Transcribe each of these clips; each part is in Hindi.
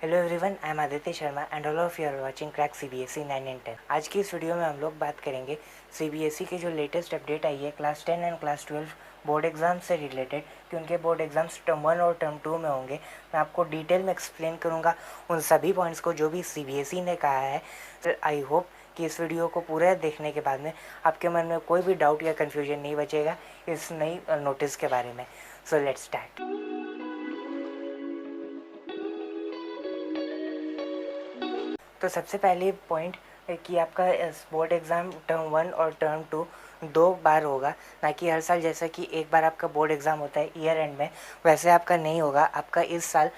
Hello everyone, I am Aditya Sharma and all of you are watching crack CBSE 9 and 10। आज की इस वीडियो में हम लोग बात करेंगे सीबीएसई के जो लेटेस्ट अपडेट आई है class 10 and class 12 board exam से रिलेटेड कि उनके बोर्ड एग्जाम्स टर्म 1 और टर्म 2 में होंगे। मैं आपको डिटेल में एक्सप्लेन करूँगा उन सभी पॉइंट्स को जो भी सीबीएसई ने कहा है। आई होप कि इस वीडियो को पूरा देखने के बाद में आपके मन में कोई भी डाउट या कन्फ्यूजन नहीं बचेगा इस नई नोटिस के बारे में। So let's start. तो सबसे पहले पॉइंट कि आपका बोर्ड एग्ज़ाम टर्म 1 और टर्म 2 दो बार होगा, ना कि हर साल जैसा कि एक बार आपका बोर्ड एग्ज़ाम होता है ईयर एंड में, वैसे आपका नहीं होगा। आपका इस साल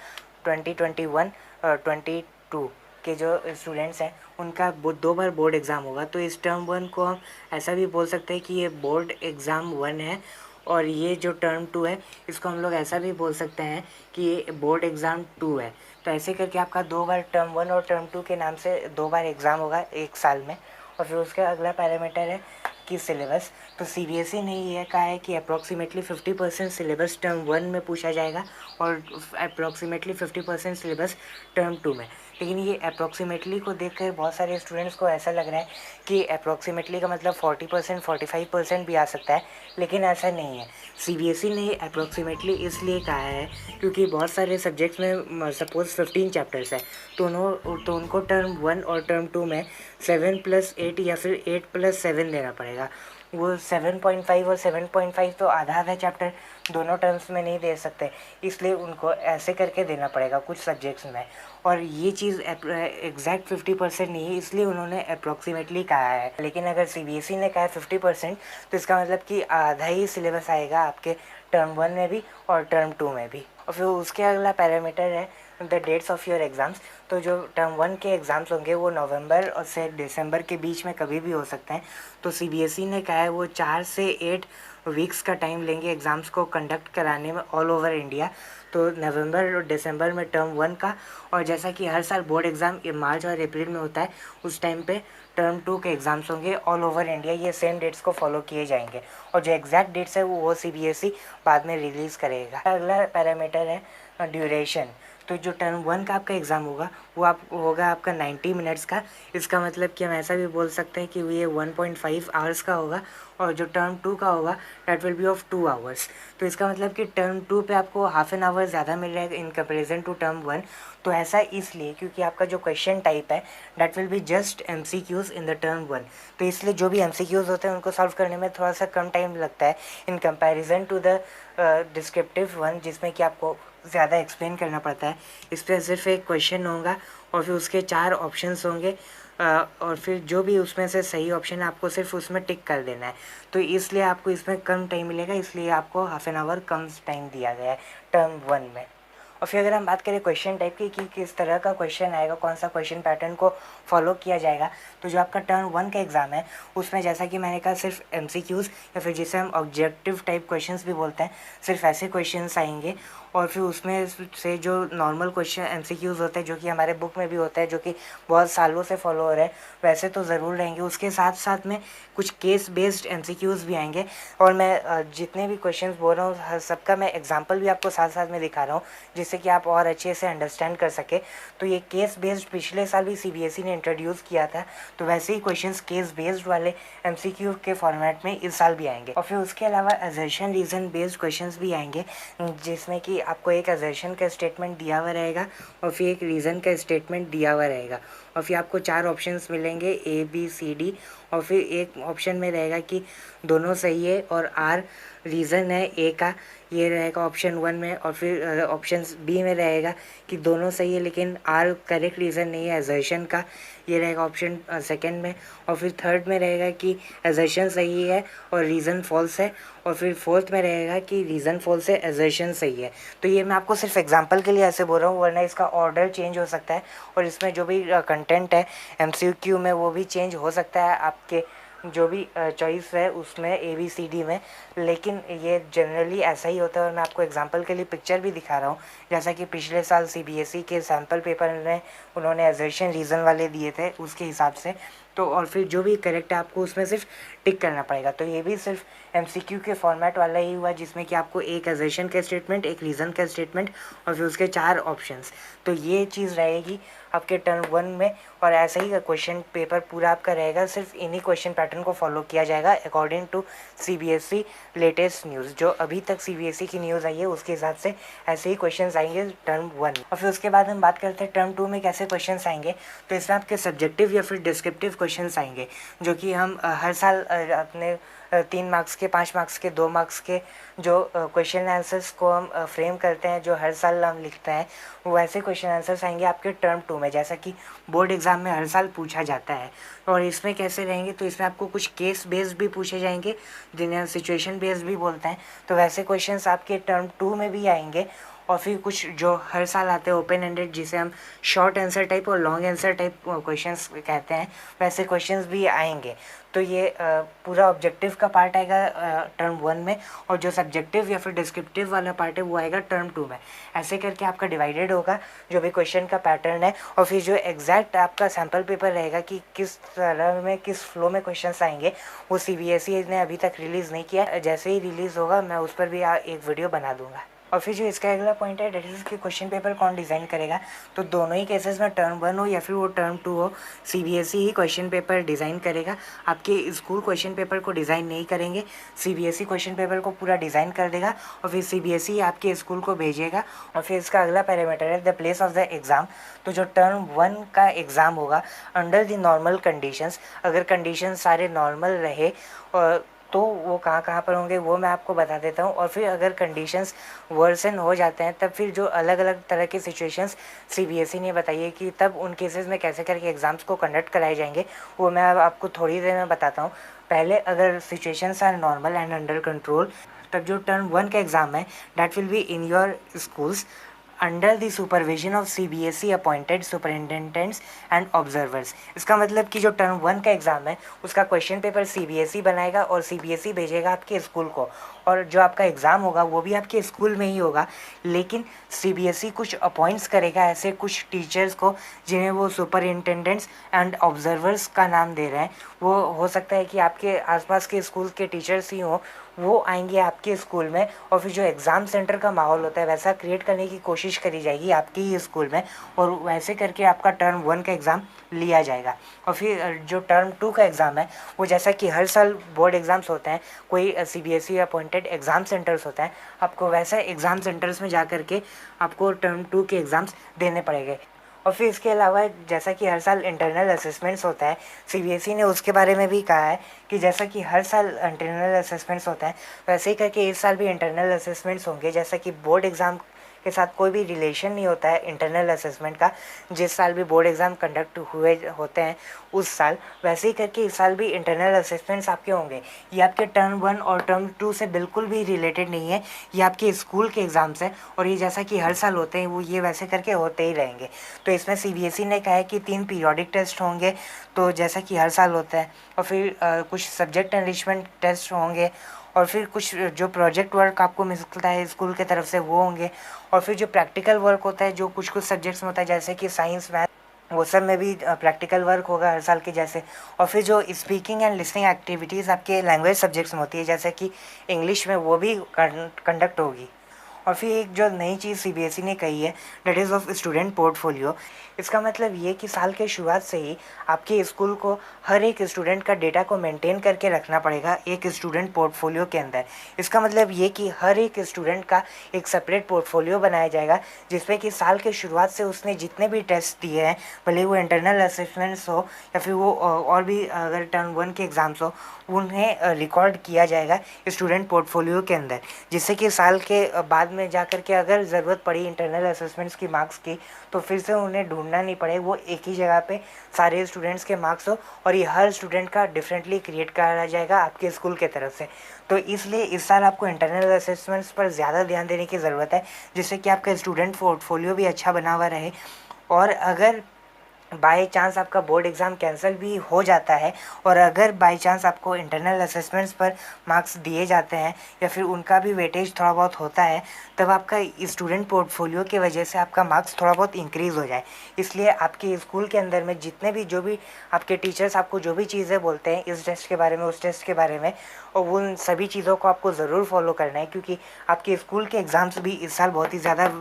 2021 और 22 के जो स्टूडेंट्स हैं उनका दो बार बोर्ड एग्ज़ाम होगा। तो इस टर्म 1 को हम ऐसा भी बोल सकते हैं कि ये बोर्ड एग्ज़ाम 1 है, और ये जो टर्म 2 है इसको हम लोग ऐसा भी बोल सकते हैं कि ये बोर्ड एग्ज़ाम 2 है। तो ऐसे करके आपका दो बार टर्म 1 और टर्म 2 के नाम से दो बार एग्ज़ाम होगा एक साल में। और फिर उसका अगला पैरामीटर है कि सिलेबस। तो सीबीएसई ने ये कहा है कि अप्रॉक्सीमेटली 50% सिलेबस टर्म 1 में पूछा जाएगा और अप्रॉक्सीमेटली 50% सिलेबस टर्म 2 में। लेकिन ये अप्रॉक्सीमेटली को देखकर बहुत सारे स्टूडेंट्स को ऐसा लग रहा है कि अप्रॉक्सीमेटली का मतलब 40% 45% भी आ सकता है, लेकिन ऐसा नहीं है। सीबीएसई ने अप्रॉक्सीमेटली इसलिए कहा है क्योंकि बहुत सारे सब्जेक्ट्स में सपोज़ 15 चैप्टर्स है, तो उनको टर्म 1 और टर्म 2 में 7+8 या फिर 8+7 देना पड़ेगा। वो 7.5 और 7.5 तो आधा आधा चैप्टर दोनों टर्म्स में नहीं दे सकते, इसलिए उनको ऐसे करके देना पड़ेगा कुछ सब्जेक्ट्स में। और ये चीज़ एग्जैक्ट 50% नहीं है, इसलिए उन्होंने अप्रॉक्सीमेटली कहा है। लेकिन अगर सीबीएसई ने कहा है 50%, तो इसका मतलब कि आधा ही सिलेबस आएगा आपके टर्म 1 में भी और टर्म 2 में भी। और फिर उसके अगला पैरामीटर है the dates of your exams. तो जो टर्म 1 के एग्ज़ाम्स होंगे वो नवंबर और से दिसंबर के बीच में कभी भी हो सकते हैं। तो सीबीएसई ने कहा है वो 4 से 8 वीक्स का टाइम लेंगे एग्ज़ाम्स को कंडक्ट कराने में ऑल ओवर इंडिया। तो नवंबर और दिसंबर में टर्म 1 का, और जैसा कि हर साल बोर्ड एग्ज़ाम मार्च और अप्रैल में होता है, उस टाइम पे टर्म 2 के एग्ज़ाम्स होंगे ऑल ओवर इंडिया। ये सेम डेट्स को फॉलो किए जाएंगे, और जो एग्जैक्ट डेट्स है वो सीबीएसई बाद में रिलीज़ करेगा। अगला पैरामीटर है ड्यूरेशन। तो जो टर्म 1 का आपका एग्ज़ाम होगा वो होगा आपका 90 मिनट्स का। इसका मतलब कि हम ऐसा भी बोल सकते हैं कि ये 1.5 आवर्स का होगा, और जो टर्म 2 का होगा that will be of 2 hours. तो इसका मतलब कि टर्म 2 पे आपको हाफ एन आवर ज़्यादा मिल रहा है इन कंपेरिजन टू टर्म 1। तो ऐसा इसलिए क्योंकि आपका जो क्वेश्चन टाइप है that will be just MCQs in the term 1। तो इसलिए जो भी एमसीक्यूज़ होते हैं उनको सॉल्व करने में थोड़ा सा कम टाइम लगता है in comparison to the descriptive one, जिसमें कि आपको ज़्यादा एक्सप्लेन करना पड़ता है। इस पर सिर्फ एक क्वेश्चन होगा और फिर उसके 4 ऑप्शंस होंगे, और फिर जो भी उसमें से सही ऑप्शन है आपको सिर्फ उसमें टिक कर देना है। तो इसलिए आपको इसमें कम टाइम मिलेगा, इसलिए आपको half an hour come time दिया गया है टर्म 1 में। और फिर अगर हम बात करें क्वेश्चन टाइप की कि किस तरह का क्वेश्चन आएगा, कौन सा क्वेश्चन पैटर्न को फॉलो किया जाएगा, तो जो आपका टर्म 1 का एग्ज़ाम है उसमें जैसा कि मैंने कहा सिर्फ एमसीक्यूज़ या फिर जिसे हम ऑब्जेक्टिव टाइप क्वेश्चंस भी बोलते हैं, सिर्फ ऐसे क्वेश्चंस आएंगे। और फिर उसमें से जो नॉर्मल क्वेश्चन एमसीक्यूज़ होते हैं जो कि हमारे बुक में भी होता है, जो कि बहुत सालों से फॉलो हो रहे हैं, वैसे तो ज़रूर रहेंगे। उसके साथ साथ में कुछ केस बेस्ड एमसीक्यूज़ भी आएंगे। और मैं जितने भी क्वेश्चंस बोल रहा हूँ सबका मैं एग्जांपल भी आपको साथ साथ में दिखा रहा हूँ, जिससे कि आप और अच्छे से अंडरस्टैंड कर सके। तो ये केस बेस्ड पिछले साल भी सीबीएसई ने इंट्रोड्यूस किया था, तो वैसे ही क्वेश्चंस केस बेस्ड वाले एमसीक्यू के फॉर्मेट में इस साल भी आएंगे। और फिर उसके अलावा असर्शन रीज़न बेस्ड क्वेश्चंस भी आएंगे, जिसमें कि आपको एक असर्शन का स्टेटमेंट दिया हुआ रहेगा और फिर एक रीज़न का स्टेटमेंट दिया हुआ रहेगा, और फिर आपको 4 ऑप्शंस मिलेंगे ए बी सी डी, और फिर एक ऑप्शन में रहेगा कि दोनों सही है और आर रीज़न है ए का, ये रहेगा ऑप्शन 1 में। और फिर ऑप्शन बी में रहेगा कि दोनों सही है लेकिन आर करेक्ट रीज़न नहीं है असर्शन का, ये रहेगा ऑप्शन सेकंड में। और फिर थर्ड में रहेगा कि असर्शन सही है और रीज़न फॉल्स है, और फिर फोर्थ में रहेगा कि रीज़न फॉल्स है असर्शन सही है। तो ये मैं आपको सिर्फ एग्जांपल के लिए ऐसे बोल रहा हूँ, वरना इसका ऑर्डर चेंज हो सकता है और इसमें जो भी कंटेंट है एमसीक्यू में वो भी चेंज हो सकता है आपके जो भी चॉइस है उसमें ए बी सी डी में। लेकिन ये जनरली ऐसा ही होता है, और मैं आपको एग्जांपल के लिए पिक्चर भी दिखा रहा हूँ। जैसा कि पिछले साल सीबीएसई के सैम्पल पेपर में उन्होंने असर्शन रीज़न वाले दिए थे उसके हिसाब से, तो और फिर जो भी करेक्ट है आपको उसमें सिर्फ टिक करना पड़ेगा। तो ये भी सिर्फ एमसीक्यू के फॉर्मेट वाला ही हुआ, जिसमें कि आपको एक अजर्शन का स्टेटमेंट, एक रीज़न का स्टेटमेंट और फिर उसके 4 ऑप्शंस। तो ये चीज़ रहेगी आपके टर्म 1 में, और ऐसा ही क्वेश्चन पेपर पूरा आपका रहेगा, सिर्फ इन्हीं क्वेश्चन पैटर्न को फॉलो किया जाएगा according to CBSE latest news. जो अभी तक सीबीएसई की न्यूज़ आई है उसके हिसाब से ऐसे ही क्वेश्चन आएंगे टर्म 1। और फिर उसके बाद हम बात करते हैं टर्म 2 में कैसे क्वेश्चन आएंगे। तो इसमें आपके सब्जेक्टिव या फिर डिस्क्रिप्टिव क्वेश्चन आएंगे, जो कि हम हर साल अपने 3 मार्क्स के, 5 मार्क्स के, 2 मार्क्स के जो क्वेश्चन आंसर्स को हम फ्रेम करते हैं, जो हर साल हम लिखते हैं, वो ऐसे क्वेश्चन आंसर्स आएंगे आपके टर्म 2 में, जैसा कि बोर्ड एग्ज़ाम में हर साल पूछा जाता है। और इसमें कैसे रहेंगे, तो इसमें आपको कुछ केस बेस्ड भी पूछे जाएंगे, जिन्हें सिचुएशन बेस्ड भी बोलते हैं। तो वैसे क्वेश्चंस आपके टर्म 2 में भी आएंगे। और फिर कुछ जो हर साल आते हैं ओपन एंडेड, जिसे हम शॉर्ट आंसर टाइप और लॉन्ग आंसर टाइप क्वेश्चंस कहते हैं, वैसे क्वेश्चंस भी आएंगे। तो ये पूरा ऑब्जेक्टिव का पार्ट आएगा टर्म 1 में, और जो सब्जेक्टिव या फिर डिस्क्रिप्टिव वाला पार्ट है वो आएगा टर्म 2 में। ऐसे करके आपका डिवाइडेड होगा जो भी क्वेश्चन का पैटर्न है। और फिर जो एग्जैक्ट आपका सैम्पल पेपर रहेगा कि किस तरह में, किस फ्लो में क्वेश्चन आएंगे, वो सीबीएसई ने अभी तक रिलीज़ नहीं किया। जैसे ही रिलीज़ होगा मैं उस पर भी एक वीडियो बना दूंगा। और फिर जो इसका अगला पॉइंट है, डेट इज़ कि क्वेश्चन पेपर कौन डिज़ाइन करेगा। तो दोनों ही केसेस में टर्म 1 हो या फिर वो टर्म 2 हो, सीबीएसई ही क्वेश्चन पेपर डिज़ाइन करेगा। आपके स्कूल क्वेश्चन पेपर को डिज़ाइन नहीं करेंगे, सीबीएसई क्वेश्चन पेपर को पूरा डिज़ाइन कर देगा और फिर सीबीएसई आपके स्कूल को भेजेगा। और फिर इसका अगला पैरामीटर है the place of the exam. तो जो टर्म 1 का एग्ज़ाम होगा अंडर द नॉर्मल कंडीशंस, अगर कंडीशन सारे नॉर्मल रहे तो वो कहाँ कहाँ पर होंगे वो मैं आपको बता देता हूँ। और फिर अगर कंडीशंस वर्सन हो जाते हैं तब फिर जो अलग अलग तरह के सिचुएशंस सीबीएसई ने बताई है कि तब उन केसेस में कैसे करके एग्ज़ाम्स को कंडक्ट कराए जाएंगे, वो मैं आपको थोड़ी देर में बताता हूँ। पहले अगर situations are normal and under control, तब जो टर्म 1 का एग्ज़ाम है that will be in your schools under the supervision of CBSE appointed superintendents and observers. इसका मतलब कि जो टर्म 1 का एग्ज़ाम है उसका क्वेश्चन पेपर सीबीएसई बनाएगा और सीबीएसई भेजेगा आपके स्कूल को, और जो आपका एग्ज़ाम होगा वो भी आपके स्कूल में ही होगा। लेकिन सीबीएसई कुछ अपॉइंट्स करेगा ऐसे कुछ टीचर्स को जिन्हें वो सुपरिटेंडेंट्स एंड ऑब्जर्वर्स का नाम दे रहे हैं। वो हो सकता है कि आपके आसपास के स्कूल के टीचर्स ही हों, वो आएंगे आपके स्कूल में, और फिर जो एग्ज़ाम सेंटर का माहौल होता है वैसा क्रिएट करने की कोशिश करी जाएगी आपके ही स्कूल में, और वैसे करके आपका टर्म 1 का एग्ज़ाम लिया जाएगा। और फिर जो टर्म 2 का एग्ज़ाम है वो जैसा कि हर साल बोर्ड एग्ज़ाम्स होते हैं, कोई सीबीएसई अपॉइंटेड एग्ज़ाम सेंटर्स होता है, आपको वैसा एग्ज़ाम सेंटर्स में जा कर के आपको टर्म 2 के एग्ज़ाम्स देने पड़ेंगे। और फिर इसके अलावा जैसा कि हर साल इंटरनल असेसमेंट्स होता है, सीबीएसई ने उसके बारे में भी कहा है कि जैसा कि हर साल इंटरनल असेसमेंट्स होता है वैसे ही करके इस साल भी इंटरनल असेसमेंट्स होंगे। जैसा कि बोर्ड एग्ज़ाम के साथ कोई भी रिलेशन नहीं होता है इंटरनल असेसमेंट का, जिस साल भी बोर्ड एग्ज़ाम कंडक्ट हुए होते हैं उस साल, वैसे ही करके इस साल भी इंटरनल असेसमेंट्स आपके होंगे। ये आपके टर्म 1 और टर्म 2 से बिल्कुल भी रिलेटेड नहीं है, ये आपके स्कूल के एग्ज़ाम्स हैं, और ये जैसा कि हर साल होते हैं वो ये वैसे करके होते ही रहेंगे। तो इसमें सीबीएसई ने कहा है कि 3 पीरियोडिक टेस्ट होंगे, तो जैसा कि हर साल होता है, और फिर कुछ सब्जेक्ट एनरिचमेंट टेस्ट होंगे, और फिर कुछ जो प्रोजेक्ट वर्क आपको मिलता है स्कूल के तरफ से वो होंगे, और फिर जो प्रैक्टिकल वर्क होता है जो कुछ कुछ सब्जेक्ट्स में होता है जैसे कि साइंस, मैथ, वो सब में भी प्रैक्टिकल वर्क होगा हर साल के जैसे। और फिर जो स्पीकिंग एंड लिसनिंग एक्टिविटीज़ आपके लैंग्वेज सब्जेक्ट्स में होती है जैसे कि इंग्लिश में, वो भी कंडक्ट होगी। और फिर एक जो नई चीज़ सीबीएसई ने कही है that is of student portfolio. इसका मतलब ये कि साल के शुरुआत से ही आपके स्कूल को हर एक स्टूडेंट का डेटा को मेंटेन करके रखना पड़ेगा एक स्टूडेंट पोर्टफोलियो के अंदर। इसका मतलब ये कि हर एक स्टूडेंट का एक सेपरेट पोर्टफोलियो बनाया जाएगा जिसमें कि साल के शुरुआत से उसने जितने भी टेस्ट दिए हैं, भले वो इंटरनल असेसमेंट्स हो या फिर वो और भी अगर टर्म 1 के एग्ज़ाम्स हो, उन्हें रिकॉर्ड किया जाएगा स्टूडेंट पोर्टफोलियो के अंदर, जिससे कि साल के बाद में जा कर के अगर ज़रूरत पड़ी इंटरनल असेसमेंट्स की मार्क्स की तो फिर से उन्हें ढूंढना नहीं पड़े, वो एक ही जगह पे सारे स्टूडेंट्स के मार्क्स हो, और ये हर स्टूडेंट का डिफरेंटली क्रिएट करा जाएगा आपके स्कूल के तरफ से। तो इसलिए इस साल आपको इंटरनल असेसमेंट्स पर ज़्यादा ध्यान देने की ज़रूरत है, जिससे कि आपका स्टूडेंट पोर्टफोलियो भी अच्छा बना हुआ रहे। और अगर बाय चांस आपका बोर्ड एग्ज़ाम कैंसिल भी हो जाता है, और अगर बाय चांस आपको इंटरनल असेसमेंट्स पर मार्क्स दिए जाते हैं या फिर उनका भी वेटेज थोड़ा बहुत होता है, तब आपका स्टूडेंट पोर्टफोलियो की वजह से आपका मार्क्स थोड़ा बहुत इंक्रीज़ हो जाए। इसलिए आपके स्कूल के अंदर में जितने भी जो भी आपके टीचर्स आपको जो भी चीज़ें बोलते हैं इस टेस्ट के बारे में, उस टेस्ट के बारे में, और उन सभी चीज़ों को आपको ज़रूर फॉलो करना है, क्योंकि आपके स्कूल के एग्ज़ाम्स भी इस साल बहुत ही ज़्यादा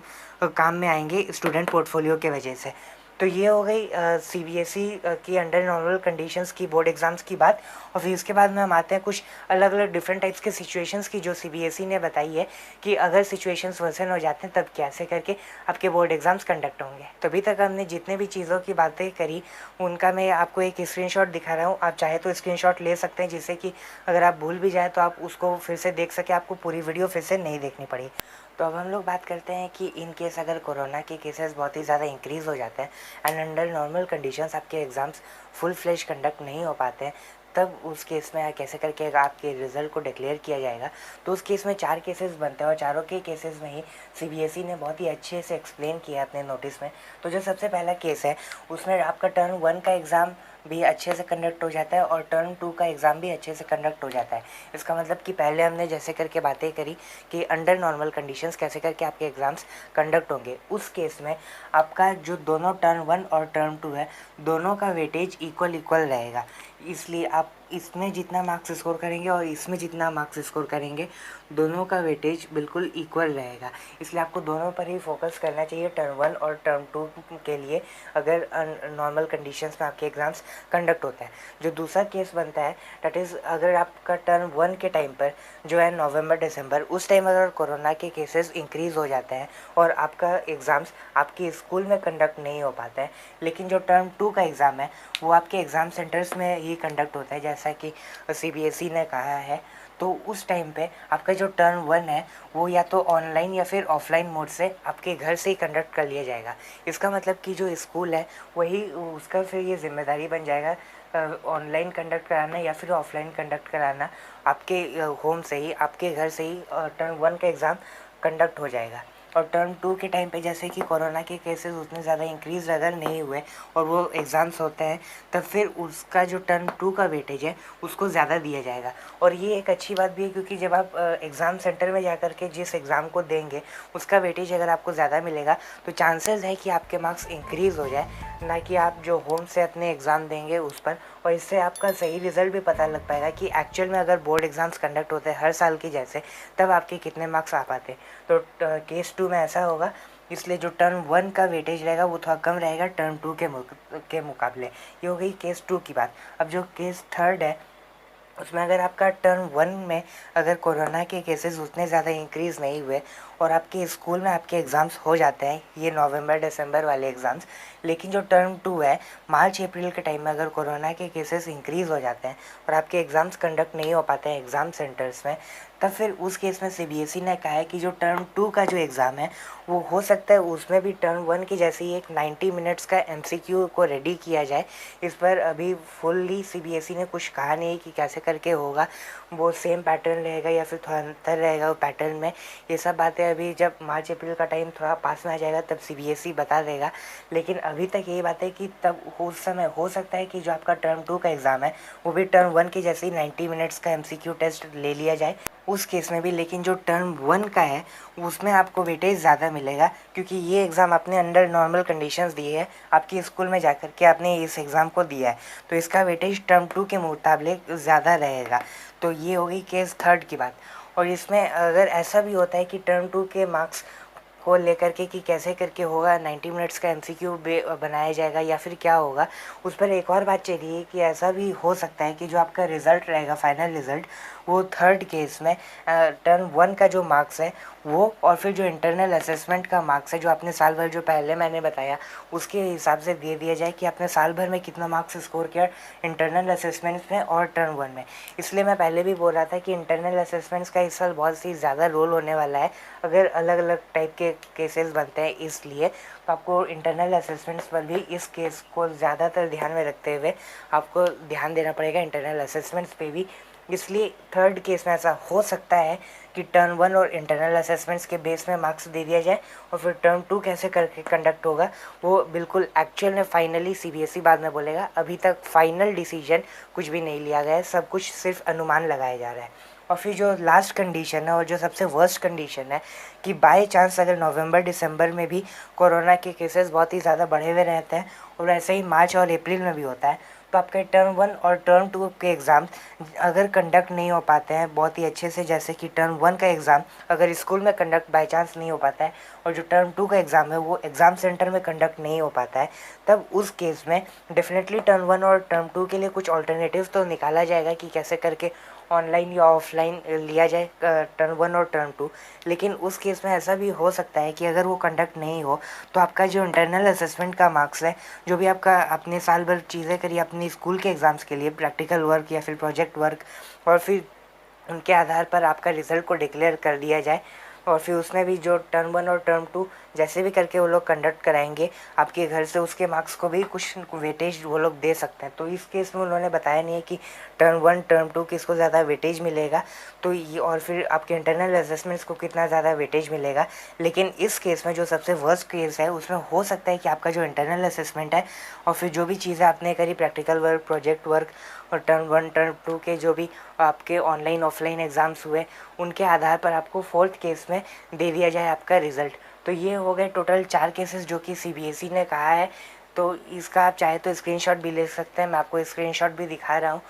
काम में आएंगे स्टूडेंट पोर्टफोलियो के वजह से। तो ये हो गई सीबीएसई की अंडर नॉर्मल कंडीशंस की बोर्ड एग्ज़ाम्स की बात। और फिर उसके बाद में हम आते हैं कुछ अलग अलग डिफरेंट टाइप्स के सिचुएशंस की जो सीबीएसई ने बताई है कि अगर सिचुएशंस वर्सन हो जाते हैं तब कैसे करके आपके बोर्ड एग्ज़ाम्स कंडक्ट होंगे। तो अभी तक हमने जितने भी चीज़ों की बातें करी उनका मैं आपको एक स्क्रीनशॉट दिखा रहा हूँ। आप चाहे तो स्क्रीनशॉट ले सकते हैं, जिससे कि अगर आप भूल भी जाएँ तो आप उसको फिर से देख सकें, आपको पूरी वीडियो फिर से नहीं देखनी पड़ी। तो अब हम लोग बात करते हैं कि इन केस अगर कोरोना के केसेस बहुत ही ज़्यादा इंक्रीज़ हो जाते हैं एंड अंडर नॉर्मल कंडीशंस आपके एग्ज़ाम्स फुल फ्लेज कंडक्ट नहीं हो पाते हैं, तब उस केस में कैसे करके आपके रिज़ल्ट को डिक्लेयर किया जाएगा। तो उस केस में 4 केसेस बनते हैं और चारों के केसेस में ही सीबीएसई ने बहुत ही अच्छे से एक्सप्लेन किया अपने नोटिस में। तो जो सबसे पहला केस है उसमें आपका टर्म 1 का एग्ज़ाम भी अच्छे से कंडक्ट हो जाता है और टर्म 2 का एग्ज़ाम भी अच्छे से कंडक्ट हो जाता है। इसका मतलब कि पहले हमने जैसे करके बातें करी कि अंडर नॉर्मल कंडीशंस कैसे करके आपके एग्ज़ाम्स कंडक्ट होंगे, उस केस में आपका जो दोनों टर्म 1 और टर्म 2 है, दोनों का वेटेज इक्वल इक्वल रहेगा। इसलिए आप इसमें जितना मार्क्स स्कोर करेंगे और इसमें जितना मार्क्स स्कोर करेंगे, दोनों का वेटेज बिल्कुल इक्वल रहेगा। इसलिए आपको दोनों पर ही फोकस करना चाहिए, टर्म 1 और टर्म 2 के लिए, अगर नॉर्मल कंडीशंस में आपके एग्ज़ाम्स कंडक्ट होता है। जो दूसरा केस बनता है दैट इज़ अगर आपका टर्म 1 के टाइम पर जो है नवंबर दिसंबर, उस टाइम अगर कोरोना के केसेस इंक्रीज़ हो जाते हैं और आपका एग्ज़ाम्स आपके स्कूल में कंडक्ट नहीं हो पाता है, लेकिन जो टर्म 2 का एग्ज़ाम है वो आपके एग्ज़ाम सेंटर्स में ही कंडक्ट होता है जैसा कि सीबीएसई ने कहा है, तो उस टाइम पे आपका जो टर्म 1 है वो या तो ऑनलाइन या फिर ऑफलाइन मोड से आपके घर से ही कंडक्ट कर लिया जाएगा। इसका मतलब कि जो स्कूल है वही उसका फिर ये जिम्मेदारी बन जाएगा ऑनलाइन कंडक्ट कराना या फिर ऑफलाइन कंडक्ट कराना, आपके होम से ही, आपके घर से ही टर्म 1 का एग्ज़ाम कंडक्ट हो जाएगा। और टर्म 2 के टाइम पे जैसे कि कोरोना के केसेस उतने ज़्यादा इंक्रीज़ अगर नहीं हुए और वो एग्ज़ाम्स होते हैं, तब फिर उसका जो टर्म 2 का वेटेज है उसको ज़्यादा दिया जाएगा। और ये एक अच्छी बात भी है, क्योंकि जब आप एग्ज़ाम सेंटर में जा कर के जिस एग्ज़ाम को देंगे उसका वेटेज अगर आपको ज़्यादा मिलेगा तो चांसेस है कि आपके मार्क्स इंक्रीज़ हो जाए, ना कि आप जो होम से अपने एग्ज़ाम देंगे उस पर। और इससे आपका सही रिज़ल्ट भी पता लग पाएगा कि एक्चुअल में अगर बोर्ड एग्ज़ाम्स कंडक्ट होते हैं हर साल की जैसे, तब आपके कितने मार्क्स आ पाते। तो केस 2 में ऐसा होगा, इसलिए जो टर्म 1 का वेटेज रहेगा वो थोड़ा कम रहेगा टर्म 2 के मुकाबले। ये हो गई केस 2 की बात। अब जो केस 3 है उसमें अगर आपका टर्म 1 में अगर कोरोना के केसेस उतने ज़्यादा इंक्रीज़ नहीं हुए और आपके स्कूल में आपके एग्ज़ाम्स हो जाते हैं ये नवंबर दिसंबर वाले एग्ज़ाम्स, लेकिन जो टर्म 2 है मार्च अप्रैल के टाइम में अगर कोरोना के केसेस इंक्रीज़ हो जाते हैं और आपके एग्ज़ाम्स कंडक्ट नहीं हो पाते हैं एग्ज़ाम सेंटर्स में, तब फिर उस केस में सीबीएसई ने कहा है कि जो टर्म 2 का जो एग्ज़ाम है वो हो सकता है उसमें भी टर्म 1 की जैसे ही एक 90 मिनट्स का एमसीक्यू को रेडी किया जाए। इस पर अभी फुल्ली सीबीएसई ने कुछ कहा नहीं कि कैसे करके होगा, वो सेम पैटर्न रहेगा या फिर थोड़ा अंतर रहेगा वो पैटर्न में। ये सब बातें अभी जब मार्च अप्रैल का टाइम थोड़ा पास में आ जाएगा तब सीबीएसई बता देगा, लेकिन अभी तक यही बात है कि तब उस समय हो सकता है कि जो आपका टर्म 2 का एग्ज़ाम है वो भी टर्म 1 की जैसे ही 90 मिनट्स का एमसीक्यू टेस्ट ले लिया जाए उस केस में भी। लेकिन जो टर्म 1 का है उसमें आपको वेटेज ज़्यादा मिलेगा, क्योंकि ये एग्ज़ाम आपने अंडर नॉर्मल कंडीशंस दिए है, आपके स्कूल में जाकर के आपने इस एग्ज़ाम को दिया है, तो इसका वेटेज टर्म 2 के मुकाबले ज़्यादा रहेगा। तो ये हो गई केस 3 की बात। और इसमें अगर ऐसा भी होता है कि टर्म 2 के मार्क्स को लेकर के कि कैसे करके होगा 90 मिनट्स का एमसीक्यू बनाया जाएगा या फिर क्या होगा, उस पर एक और बात चली है कि ऐसा भी हो सकता है कि जो आपका रिज़ल्ट रहेगा फाइनल रिज़ल्ट वो 3rd केस में टर्म 1 का जो मार्क्स है वो और फिर जो इंटरनल असेसमेंट का मार्क्स है जो आपने साल भर जो पहले मैंने बताया उसके हिसाब से दे दिया जाए कि आपने साल भर में कितना मार्क्स स्कोर किया इंटरनल असेसमेंट्स में और टर्म 1 में। इसलिए मैं पहले भी बोल रहा था कि इंटरनल असेसमेंट्स का इस साल बहुत ही ज़्यादा रोल होने वाला है, अगर अलग अलग टाइप के केसेस बनते हैं, इसलिए तो आपको इंटरनल असेसमेंट्स पर भी इस केस को ज़्यादातर ध्यान में रखते हुए आपको ध्यान देना पड़ेगा इंटरनल असेसमेंट्स पे भी। इसलिए 3rd केस में ऐसा हो सकता है कि टर्म 1 और इंटरनल असेसमेंट्स के बेस में मार्क्स दे दिया जाए, और फिर टर्म 2 कैसे करके कंडक्ट होगा वो बिल्कुल एक्चुअल में फाइनली CBSE बाद में बोलेगा। अभी तक फाइनल डिसीजन कुछ भी नहीं लिया गया है, सब कुछ सिर्फ अनुमान लगाया जा रहा है। और फिर जो लास्ट कंडीशन है और जो सबसे वर्स्ट कंडीशन है कि बाय चांस अगर नवंबर दिसंबर में भी कोरोना के केसेस बहुत ही ज़्यादा बढ़े हुए रहते हैं और ऐसे ही मार्च और अप्रैल में भी होता है, तो आपके टर्म 1 और टर्म 2 के एग्ज़ाम अगर कंडक्ट नहीं हो पाते हैं बहुत ही अच्छे से, जैसे कि टर्म 1 का एग्ज़ाम अगर स्कूल में कंडक्ट बाय चांस नहीं हो पाता है और जो टर्म 2 का एग्ज़ाम है वो एग्ज़ाम सेंटर में कंडक्ट नहीं हो पाता है, तब उस केस में डेफिनेटली टर्म 1 और टर्म 2 के लिए कुछ ऑल्टरनेटिव तो निकाला जाएगा कि कैसे करके ऑनलाइन या ऑफलाइन लिया जाए टर्म 1 और टर्म 2। लेकिन उस केस में ऐसा भी हो सकता है कि अगर वो कंडक्ट नहीं हो तो आपका जो इंटरनल असेसमेंट का मार्क्स है, जो भी आपका आपने साल भर चीज़ें करी अपनी स्कूल के एग्ज़ाम्स के लिए, प्रैक्टिकल वर्क या फिर प्रोजेक्ट वर्क, और फिर उनके आधार पर आपका रिज़ल्ट को डिक्लेयर कर दिया जाए। और फिर उसमें भी जो टर्म 1 और टर्म 2 जैसे भी करके वो लोग कंडक्ट कराएंगे आपके घर से, उसके मार्क्स को भी कुछ वेटेज वो लोग दे सकते हैं। तो इस केस में उन्होंने बताया नहीं है कि टर्म 1 टर्म 2 किसको ज़्यादा वेटेज मिलेगा, तो ये और फिर आपके इंटरनल असेसमेंट्स को कितना ज़्यादा वेटेज मिलेगा। लेकिन इस केस में जो सबसे वर्स्ट केस है उसमें हो सकता है कि आपका जो इंटरनल असेसमेंट है और फिर जो भी चीज़ें आपने करी, प्रैक्टिकल वर्क, प्रोजेक्ट वर्क और टर्म 1 टर्म 2 के जो भी आपके ऑनलाइन ऑफलाइन एग्ज़ाम्स हुए, उनके आधार पर आपको फोर्थ केस में दे दिया जाए आपका रिज़ल्ट। तो ये हो गए टोटल 4 केसेस जो कि CBSE ने कहा है। तो इसका आप चाहे तो स्क्रीनशॉट भी ले सकते हैं, मैं आपको स्क्रीनशॉट भी दिखा रहा हूँ।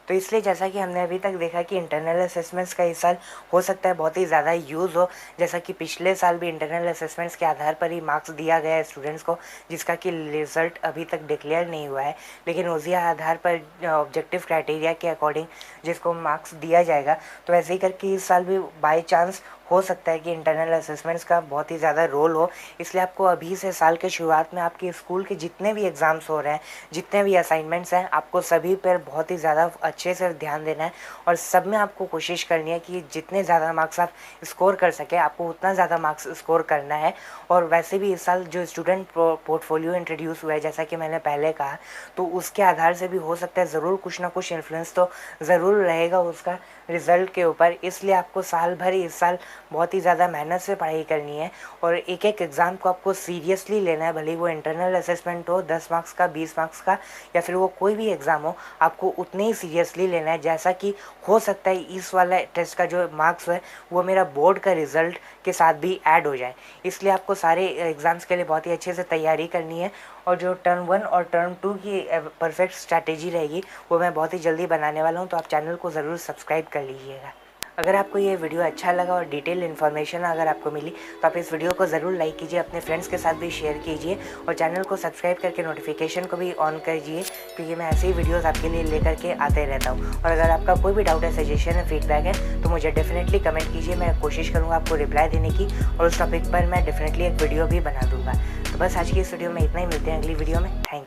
तो इसलिए जैसा कि हमने अभी तक देखा कि इंटरनल असेसमेंट्स का इस साल हो सकता है बहुत ही ज़्यादा यूज़ हो, जैसा कि पिछले साल भी इंटरनल असेसमेंट्स के आधार पर ही मार्क्स दिया गया है स्टूडेंट्स को, जिसका कि रिज़ल्ट अभी तक डिक्लेयर नहीं हुआ है, लेकिन उसी आधार पर ऑब्जेक्टिव क्राइटेरिया के अकॉर्डिंग जिसको मार्क्स दिया जाएगा। तो ऐसे ही करके इस साल भी बाई चांस हो सकता है कि इंटरनल असेसमेंट्स का बहुत ही ज़्यादा रोल हो। इसलिए आपको अभी से साल के शुरुआत में आपके स्कूल के जितने भी एग्ज़ाम्स हो रहे हैं, जितने भी असाइनमेंट्स हैं, आपको सभी पर बहुत ही ज़्यादा अच्छे से ध्यान देना है और सब में आपको कोशिश करनी है कि जितने ज़्यादा मार्क्स आप स्कोर कर सके आपको उतना ज़्यादा मार्क्स स्कोर करना है। और वैसे भी इस साल जो स्टूडेंट पोर्टफोलियो इंट्रोड्यूस हुआ है, जैसा कि मैंने पहले कहा, तो उसके आधार से भी हो सकता है ज़रूर कुछ ना कुछ इन्फ्लुएंस तो ज़रूर रहेगा उसका रिज़ल्ट के ऊपर। इसलिए आपको साल भर इस साल बहुत ही ज़्यादा मेहनत से पढ़ाई करनी है और एक एक एग्ज़ाम को आपको सीरियसली लेना है, भले वो इंटरनल असेसमेंट हो 10 मार्क्स का, 20 मार्क्स का, या फिर वो कोई भी एग्ज़ाम हो, आपको उतने ही सीरियसली लेना है। जैसा कि हो सकता है इस वाला टेस्ट का जो मार्क्स है वो मेरा बोर्ड का रिज़ल्ट के साथ भी ऐड हो जाए। इसलिए आपको सारे एग्ज़ाम्स के लिए बहुत ही अच्छे से तैयारी करनी है और जो टर्म 1 और टर्म 2 की परफेक्ट स्ट्रैटेजी रहेगी वो मैं बहुत ही जल्दी बनाने वाला हूँ, तो आप चैनल को ज़रूर सब्सक्राइब कर लीजिएगा। अगर आपको ये वीडियो अच्छा लगा और डिटेल इन्फॉर्मेशन अगर आपको मिली तो आप इस वीडियो को ज़रूर लाइक कीजिए, अपने फ्रेंड्स के साथ भी शेयर कीजिए और चैनल को सब्सक्राइब करके नोटिफिकेशन को भी ऑन कीजिए, क्योंकि मैं ऐसे ही वीडियोस आपके लिए लेकर के आते रहता हूँ। और अगर आपका कोई भी डाउट है, सजेशन है, फीडबैक है तो मुझे डेफिनेटली कमेंट कीजिए, मैं कोशिश करूँगा आपको रिप्लाई देने की और उस टॉपिक पर मैं डेफिनेटली एक वीडियो भी बना दूँगा। तो बस आज की इस वीडियो में इतना ही, मिलते हैं अगली वीडियो में। Thank you.